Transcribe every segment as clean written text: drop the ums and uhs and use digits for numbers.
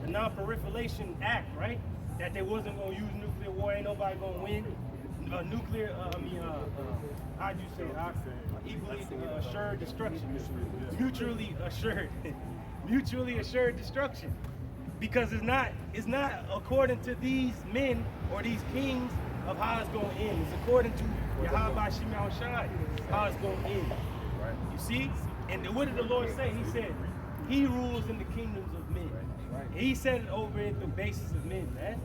the Non-Proliferation Act, right? That they wasn't gonna use nuclear war. Ain't nobody gonna win. How'd you say it? Equally assured destruction. Mutually assured. Mutually assured destruction. Because it's not according to these men or these kings of how it's going to end. It's according to Yahweh Shema Shai, how it's going to end. Right. You see? And what did the Lord say? He said, He rules in the kingdoms of men. Right. He said it over at the basis of men, man.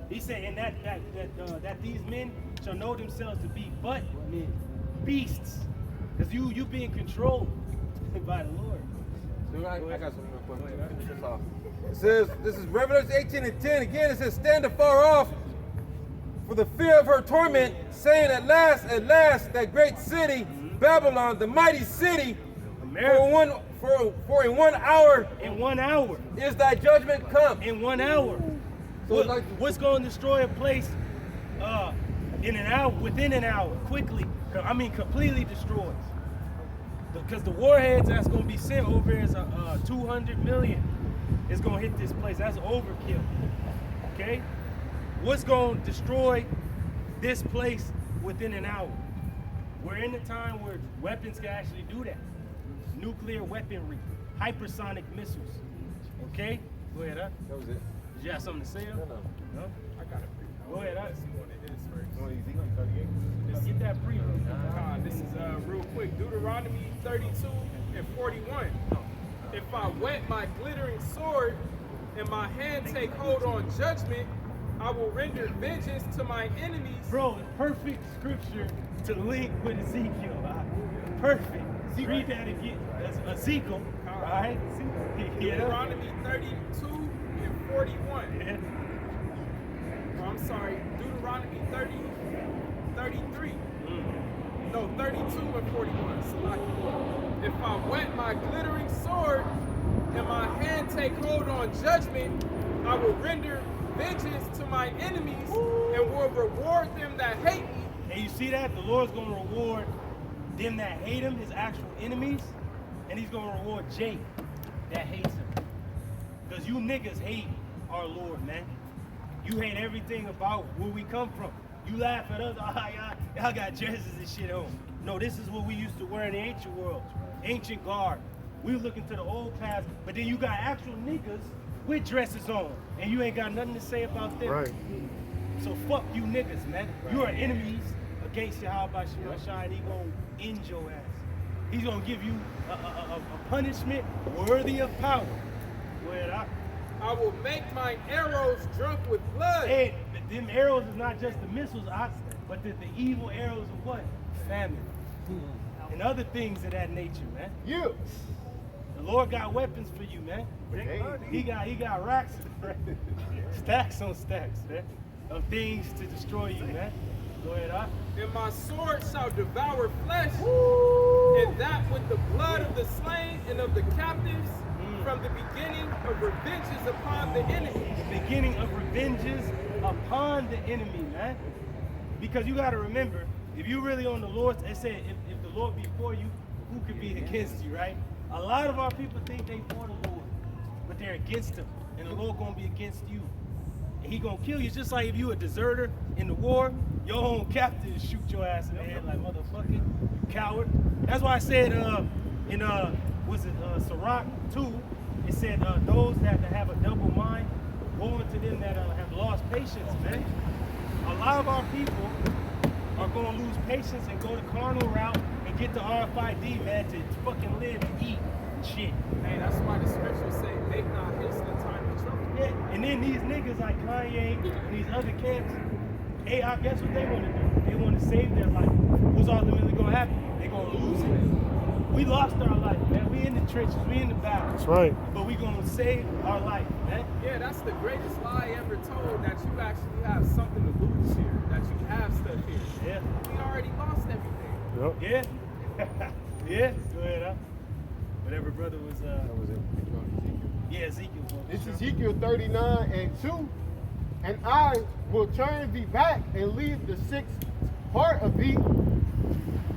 He said, and that these men shall know themselves to be but men, beasts, because you being controlled by the Lord. I got something real quick. Finish this off. It says, this is Revelation 18:10. Again, it says, stand afar off for the fear of her torment, saying, at last, that great city, Babylon, the mighty city, for in 1 hour. In 1 hour. Is thy judgment come. In 1 hour. So what's going to destroy a place in an hour, within an hour, quickly? I mean, completely destroys. Because the warheads that's going to be sent over is 200 million. It's going to hit this place. That's overkill. Okay? What's going to destroy this place within an hour? We're in a time where weapons can actually do that. Nuclear weaponry, hypersonic missiles. Okay? Go ahead, huh? That was it. Did you have something to say? No. I got it. Go ahead, huh? Let's see what it is first. Ezekiel 38. Let's get that pre. This is real quick. Deuteronomy 32 and 41. If I wet my glittering sword and my hand take hold on judgment, I will render vengeance to my enemies. Bro, perfect scripture to link with Ezekiel. Perfect. Read that again. That's Ezekiel. All right? Deuteronomy 32 and 41. Yeah. Oh, I'm sorry. Deuteronomy 33. No, 32 and 41. Selachia. If I wet my glittering sword and my hand take hold on judgment, I will render vengeance to my enemies and will reward them that hate me. And you see that? The Lord's going to reward them that hate him, his actual enemies, and he's going to reward Jake that hates him. Because you niggas hate our Lord, man. You hate everything about where we come from. You laugh at us, y'all got dresses and shit on. No, this is what we used to wear in the ancient world. Ancient garb. We were looking to the old class, but then you got actual niggas with dresses on, and you ain't got nothing to say about them. Right. So fuck you niggas, man. You are enemies against Yahweh Shema Shai, and he gonna end your ass. He's gonna give you a punishment worthy of power. Go ahead, I will make my arrows drunk with blood. Hey, them arrows is not just the missiles, but the evil arrows of what? Famine. And other things of that nature, man. You. The Lord got weapons for you, man. He got racks, stacks on stacks, man, of things to destroy you, man. Go ahead, And my sword shall devour flesh, and that with the blood of the slain and of the captives, from the beginning of revenges upon the enemy. The beginning of revenges upon the enemy, man. Because you got to remember, if you really on the Lord's, it said, if the Lord be for you, who could be against you, right? A lot of our people think they for the Lord, but they're against him, and the Lord gonna be against you. And he gonna kill you. It's just like if you a deserter in the war, your own captain shoot your ass in the head like motherfucker, you coward. That's why I said in Sirach 2, it said those that have a double mind, woe unto them that have lost patience, man. A lot of our people are gonna lose patience and go the carnal route and get the RFID, man, to fucking live and eat and shit. Hey, that's why the scriptures say, make not haste in time of trouble. Yeah, and then these niggas like Kanye and these other camps, hey, I guess what they want to do? They want to save their life. What's ultimately gonna happen? They gonna lose it. We lost our life, man. We in the trenches, we in the battle. That's right. But we gonna save our life, man. Yeah, that's the greatest lie ever told, that you actually have something to lose here, that you have stuff here. Yeah. We already lost everything. Yep. Yeah. Yeah. Go ahead, whatever brother was That was it. yeah, Ezekiel. This is Ezekiel 39 and 2. And I will turn thee back and leave the sixth part of thee,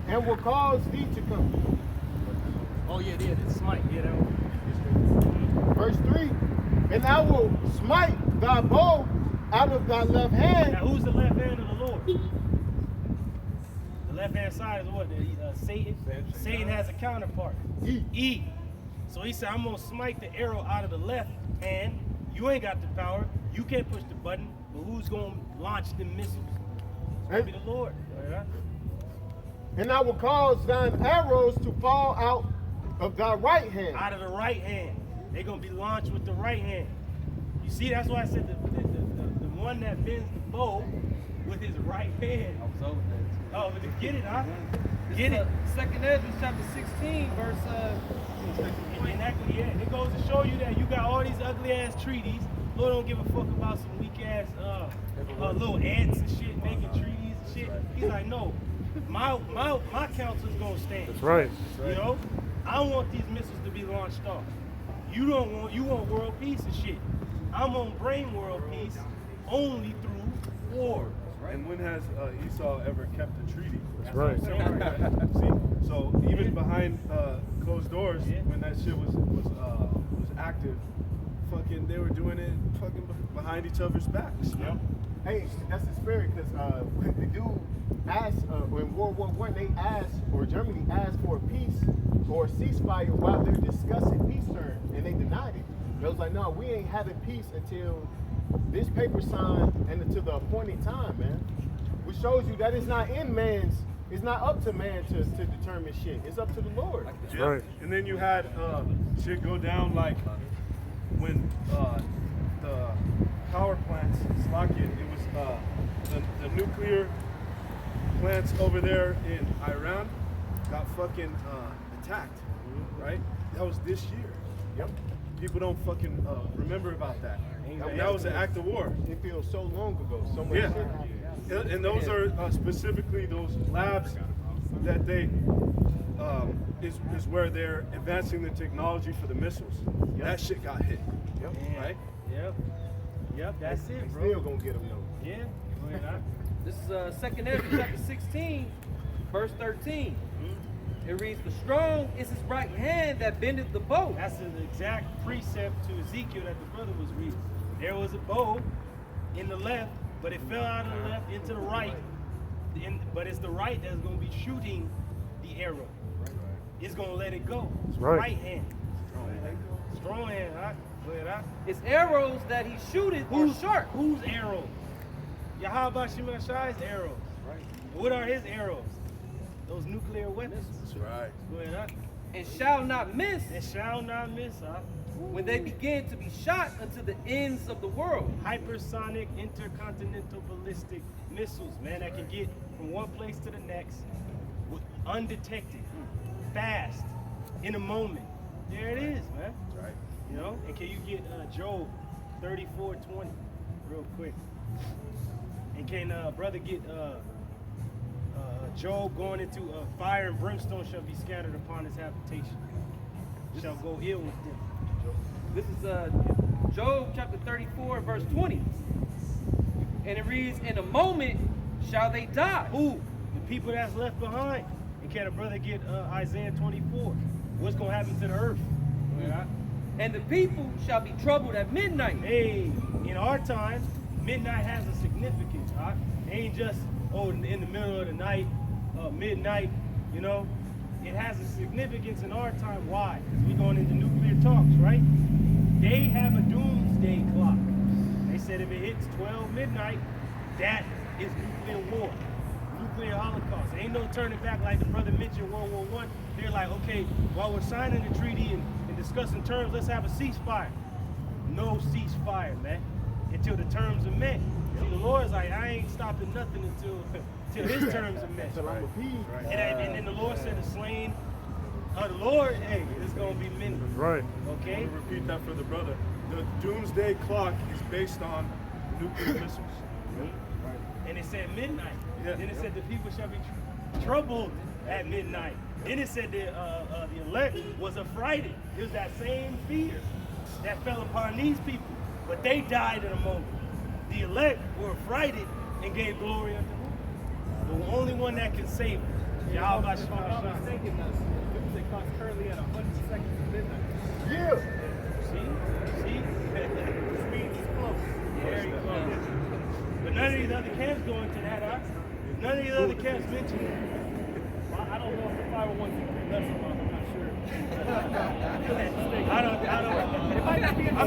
and will cause thee to come. Oh yeah, this Smite, yeah, that one. Verse 3, and I will smite thy bow out of thy left hand. Now, who's the left hand of the Lord? The left hand side is what? Satan. Satan has a counterpart. E. So he said, I'm going to smite the arrow out of the left hand. You ain't got the power. You can't push the button. But who's going to launch the missiles? It's going to be the Lord. Right? And I will cause thine arrows to fall out of thy right hand. Out of the right hand. They're going to be launched with the right hand. You see, that's why I said the one that bends the bow with his right hand. Oh, but get it, huh? Get it. 2nd Ezra chapter 16, verse Exactly, yeah. It goes to show you that you got all these ugly ass treaties. Lord don't give a fuck about some weak ass little ants and shit making treaties and shit. He's like, no, my counsel's gonna stand. That's right. You know, I want these missiles to be launched off. You want world peace and shit. I'm gonna bring world peace only through war. And when has Esau ever kept a treaty? That's right. See, so even behind closed doors, when that shit was active, fucking they were doing it fucking behind each other's backs. Yep. Hey, that's the spirit, because the dude asked, in World War I, they asked, or Germany asked for a peace or a ceasefire while they're discussing peace terms, and they denied it. They was like, no, we ain't having peace until this paper signed and until the appointed time, man. Which shows you that it's not up to man to determine shit. It's up to the Lord. Yeah. Right. And then you had shit go down like when the power plants, Slovakia, it was the nuclear plants over there in Iran got fucking attacked, right? That was this year. Yep. People don't fucking remember about that. That was an act of war. It feels so long ago. So much Yeah. shit happened. And those are specifically those labs that they is where they're advancing the technology for the missiles. That shit got hit. Yep. Right? Yep, that's it, bro. Still gonna get them though. Yeah. Go ahead, huh? This is 2nd Ezra chapter 16, verse 13. It reads, the strong is his right hand that bendeth the bow. That's an exact precept to Ezekiel that the brother was reading. There was a bow in the left, but it fell out of the left into the right. But it's the right that's going to be shooting the arrow. It's going to let it go. It's right. hand. Strong hand, huh? Go ahead, huh? His arrows that he shooteth are sharp. Whose arrows? Yahweh Shemashai's arrows. Right. What are his arrows? Those nuclear weapons. That's right. Go ahead, huh? And shall not miss It shall not miss, huh? when they begin to be shot unto the ends of the world. Hypersonic intercontinental ballistic missiles, man, that can get from one place to the next undetected, fast, in a moment. There it is, man. That's right. You know, and can you get Job 34:20 real quick? And can brother get Job going into fire and brimstone shall be scattered upon his habitation, shall go ill with them. This is Job chapter 34, verse 20. And it reads, in a moment shall they die. Who? The people that's left behind. And can a brother get Isaiah 24? What's going to happen to the earth? Yeah. And the people shall be troubled at midnight. Hey, in our time, midnight has a significance. Huh? It ain't just, in the middle of the night, midnight, you know. It has a significance in our time. Why? Because we're going into nuclear talks, right? They have a doomsday clock. They said if it hits 12 midnight, that is nuclear war, nuclear holocaust. Ain't no turning back like the brother mentioned World War I. They're like, okay, while we're signing the treaty and discussing terms, let's have a ceasefire. No ceasefire, man, until the terms are met. See, the Lord's like, I ain't stopping nothing until his terms are met. Right. And then the Lord said the slain of the Lord, hey, it's going to be many. Right. Okay? Let me repeat that for the brother. The doomsday clock is based on nuclear missiles. And it said midnight. Yeah. Then it said the people shall be troubled at midnight. Then it said the elect was affrighted. It was that same fear that fell upon these people. But they died in a moment. The elect were affrighted and gave glory unto who? The only one that can save us. Yahweh If I'm not mistaken, the doomsday clock's currently at 100 seconds to midnight. Yeah. See? of these other camps go into that, huh? None of these other camps mention it. I don't know if the 501c3 lets them, I'm not sure. I don't. It might not be in the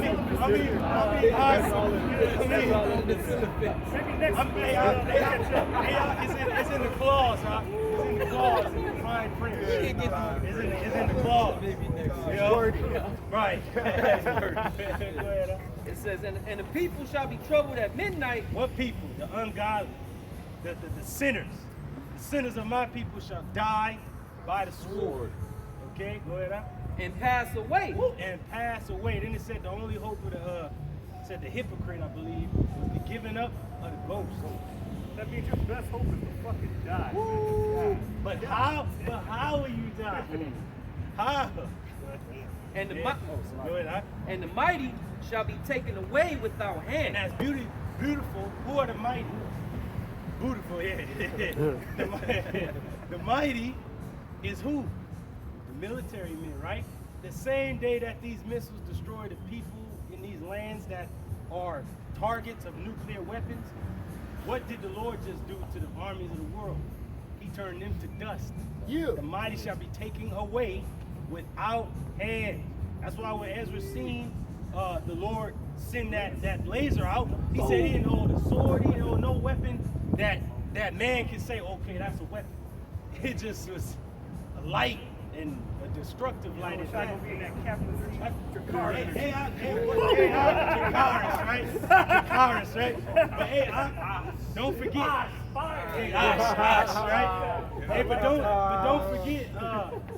It's in the clause, huh? It's in the clause, in the fine print. It's in the clause. You know? Right. Go ahead, huh? It says, and the people shall be troubled at midnight. What people? The ungodly, the sinners. The sinners of my people shall die by the sword. Okay, go ahead, huh? And pass away. And pass away. Then it said the only hope of the hypocrite, I believe, was the giving up of the ghost. That means your best hope is to fucking die. But how will you die? How? And the Go ahead, huh? and the mighty shall be taken away without And hand. that's beautiful. Who are the mighty? Beautiful, yeah. The mighty is who? The military men, right? The same day that these missiles destroy the people in these lands that are targets of nuclear weapons, what did the Lord just do to the armies of the world? He turned them to dust. The mighty shall be taken away without hand. That's why when Ezra seen the Lord send that laser out, he said he didn't hold a sword, he didn't hold no weapon that man can say, okay, that's a weapon. It just was a light and a destructive light. It's not gonna be in that capital. Jakaris, right? But hey, don't forget. Hey, right? Hey, but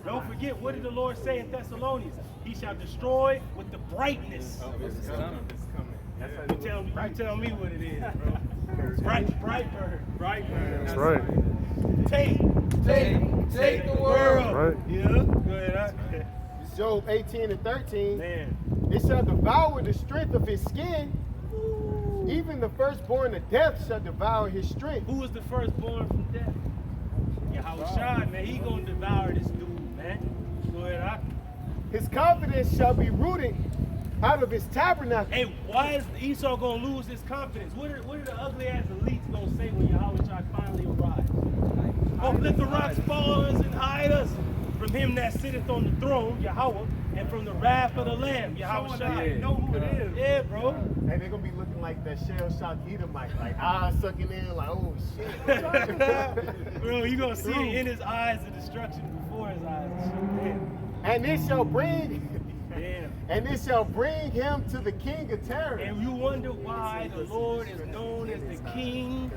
don't forget. What did the Lord say in Thessalonians? He shall destroy with the brightness. It's coming. You tell me what it is, bro. Brightburn. That's right. Take the world. Right. Yeah. Go ahead. Job 18 and 13. Man. It shall devour the strength of his skin. Even the firstborn of death shall devour his strength. Who was the firstborn from death? Yahweh, man. He gonna devour this dude, man. Go ahead. His confidence shall be rooted out of his tabernacle. Hey, why is Esau gonna lose his confidence? What are the ugly ass elites gonna say when Yahweh finally arrives? Oh, let the rocks fall on us and hide us from him that sitteth on the throne, Yahweh, and from the wrath of the Lamb, Yahweh. Know who it is. Yeah, bro. And they're gonna be looking like that shell-shocked Edomite, like sucking in, like, oh shit. Bro, you gonna see it in his eyes the destruction before his eyes. And it shall bring Damn. And it shall bring him to the king of terror. And you wonder why the Lord is known as the king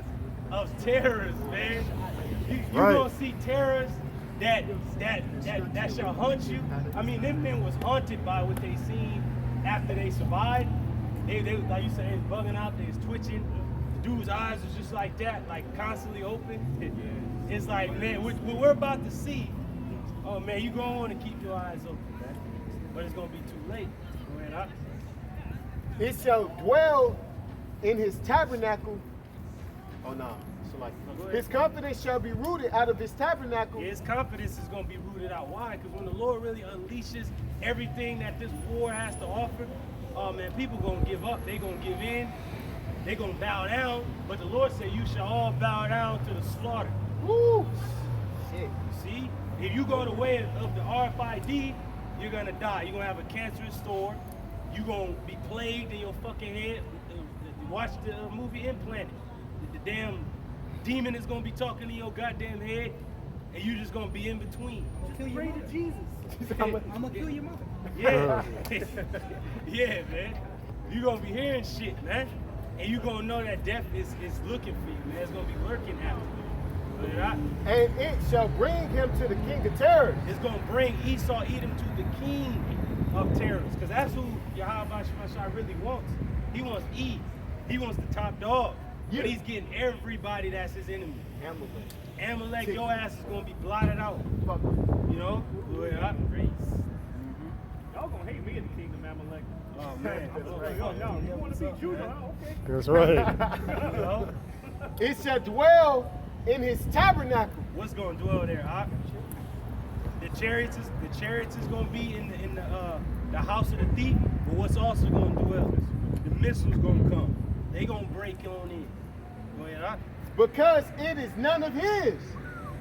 of terrors, man. You gonna see terrors that shall hunt you. I mean, them men was haunted by what they seen after they survived. They like you said, they was bugging out, they was twitching. The dude's eyes was just like that, like constantly open. It's like, man, what we're about to see. Oh man, you gonna want to keep your eyes open, man. But it's gonna be too late. Go ahead, huh? It shall dwell in his tabernacle. Oh no. So like his confidence shall be rooted out of his tabernacle. His confidence is going to be rooted out. Why? Because when the Lord really unleashes everything that this war has to offer, man, people going to give up. They're going to give in. They're going to bow down. But the Lord said, you shall all bow down to the slaughter. Woo! Shit. See? If you go the way of the RFID, you're going to die. You're going to have a cancerous sword. You're going to be plagued in your fucking head. Watch the movie Implanted. The damn demon is gonna be talking in your goddamn head, and you just gonna be in between. Just pray to Jesus. I'm gonna kill your mother. Yeah, yeah, man. You gonna be hearing shit, man, and you gonna know that death is looking for you, man. It's gonna be lurking after you. Right? And it shall bring him to the king of terror. It's gonna bring Esau Edom to the king of terrors, because that's who Yahweh Shai really wants. He wants Eve. He wants the top dog. But he's getting everybody that's his enemy. Amalek, your ass is gonna be blotted out. Fuck. You know? Y'all gonna hate me in the kingdom, Amalek. Oh man. You want to be Judah? Huh? Okay. That's right. You know? It shall dwell in his tabernacle. What's gonna dwell there, Ak? The chariots is gonna be in the house of the thief, but what's also gonna dwell? The missiles gonna come. They gonna break on in. Go ahead, huh? Because it is none of his.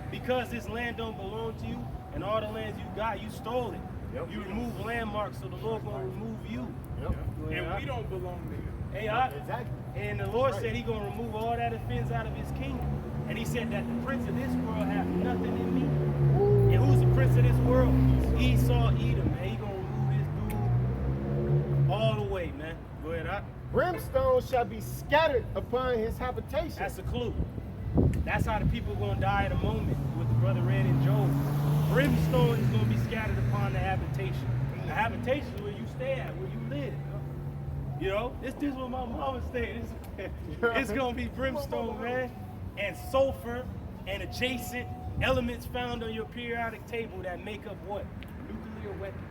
Because this land don't belong to you, and all the lands you got, you stole it. Yep. You remove landmarks, so the Lord gonna remove you. Yep. Go ahead, And huh? we don't belong to him. Hey, huh? Exactly. And the Lord said he gonna remove all that offense out of his kingdom. And he said that the prince of this world have nothing in me. And who's the prince of this world? Esau, Edom, man. He gonna remove this dude all the way, man. Go ahead, huh? Brimstone shall be scattered upon his habitation. That's a clue. That's how the people gonna die in a moment, what the brother read in Job. Brimstone is gonna be scattered upon the habitation. The habitation is where you stay at, where you live. You know, this is where my mama stayed. It's gonna be brimstone, man, and sulfur and adjacent elements found on your periodic table that make up what? Nuclear weapons.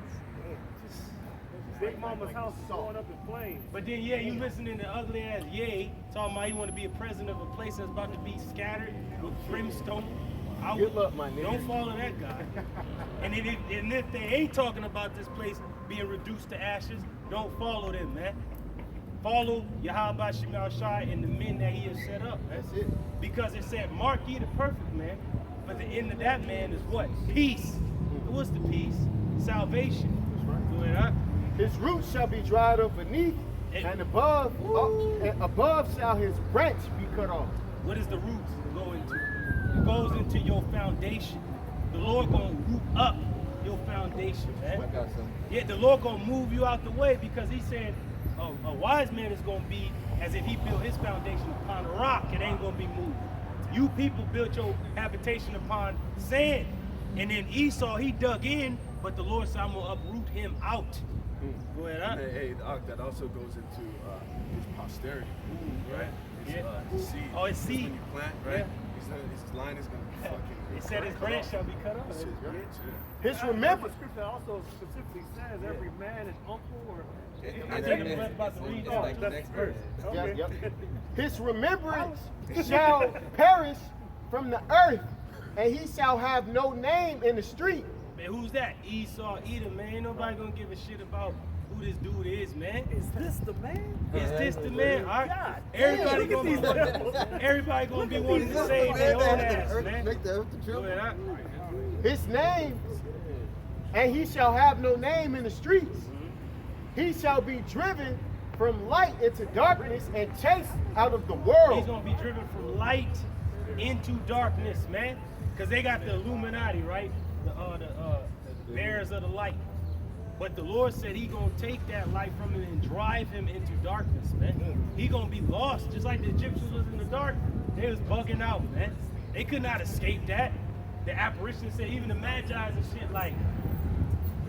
Big Mama's house is going up in flames. But then, yeah, you listening to ugly ass Ye talking about you want to be a president of a place that's about to be scattered with brimstone. Good luck, my nigga. Don't follow that guy. And if they ain't talking about this place being reduced to ashes, don't follow them, man. Follow Yahweh Shemal Shai and the men that he has set up. Man. That's it. Because it said, mark ye the perfect man, but the end of that man is what? Peace. What's the peace? Salvation. Go ahead, huh? His roots shall be dried up beneath, and above shall his branch be cut off. What does the roots go into? It goes into your foundation. The Lord gonna root up your foundation, man. I got something. Yeah, the Lord gonna move you out the way because he said a wise man is gonna be as if he built his foundation upon a rock. It ain't gonna be moved. You people built your habitation upon sand. And then Esau, he dug in, but the Lord said, I'm gonna uproot him out. Go ahead, huh? Hey, that also goes into his posterity, right? His, Yeah. his seed. Oh, his That's seed. when you plant, right? His line is gonna be fucking. It said his branch shall be cut off. His remember. The scripture also specifically says every man is uncle or. I think I'm about to read that. Like the next verse. Yep, yep. His remembrance shall perish from the earth, and he shall have no name in the street. Man, who's that? Esau, Edom, man. Ain't nobody gonna give a shit about who this dude is, man. Is this the man? Is this the man? All right. God Everybody damn, gonna be look at wanting, everybody gonna be wanting to save their own ass, man. Make the earth the Go ahead, huh? His name, and he shall have no name in the streets. He shall be driven from light into darkness and chased out of the He's world. gonna be driven from light into darkness, man. Cause they got the Illuminati, right? The bearers of the light. But the Lord said he gonna take that light from him and drive him into darkness, man. He gonna be lost, just like the Egyptians was in the dark. They was bugging out, man. They could not escape that. The apparition said, even the Magi's and shit, like,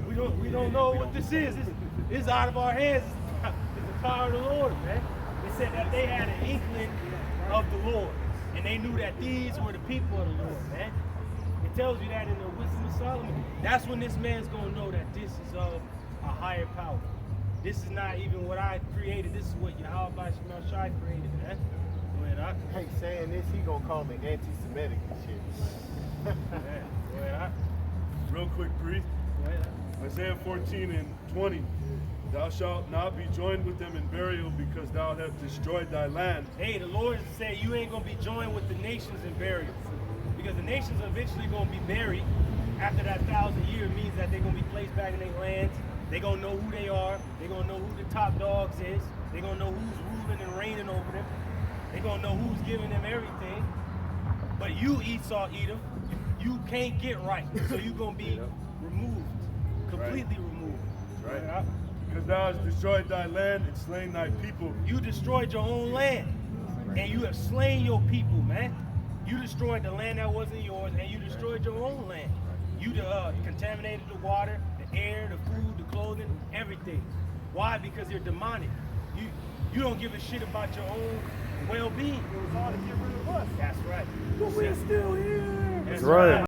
we don't know what this is. It's out of our hands. It's the power of the Lord, man. They said that they had an inkling of the Lord, and they knew that these were the people of the Lord, man. It tells you that in the Wisdom of Solomon. That's when this man's gonna know that this is of a higher power. This is not even what I created. This is what Yahweh Shemal Shai created, man. Go ahead, huh? Hey, saying this, he gonna call me anti-Semitic and shit. Yeah, go ahead, huh? Real quick, brief. Go ahead, huh? Isaiah 14 and 20. Thou shalt not be joined with them in burial because thou hast destroyed thy land. Hey, the Lord said you ain't gonna be joined with the nations in burial. Because the nations are eventually gonna be buried after that 1,000 years. Means that they're gonna be placed back in their lands. They're gonna know who they are. They're gonna know who the top dogs is. They're gonna know who's ruling and reigning over them. They're gonna know who's giving them everything. But you, Esau, Edom, you can't get right. So you're gonna be removed. Completely removed. Right. Yeah. Because thou hast destroyed thy land and slain thy people. You destroyed your own land. And you have slain your people, man. You destroyed the land that wasn't yours, and you destroyed your own land. You contaminated the water, the air, the food, the clothing, everything. Why? Because you're demonic. You don't give a shit about your own well-being. It was all to get rid of us. That's right. But we're still here. That's right.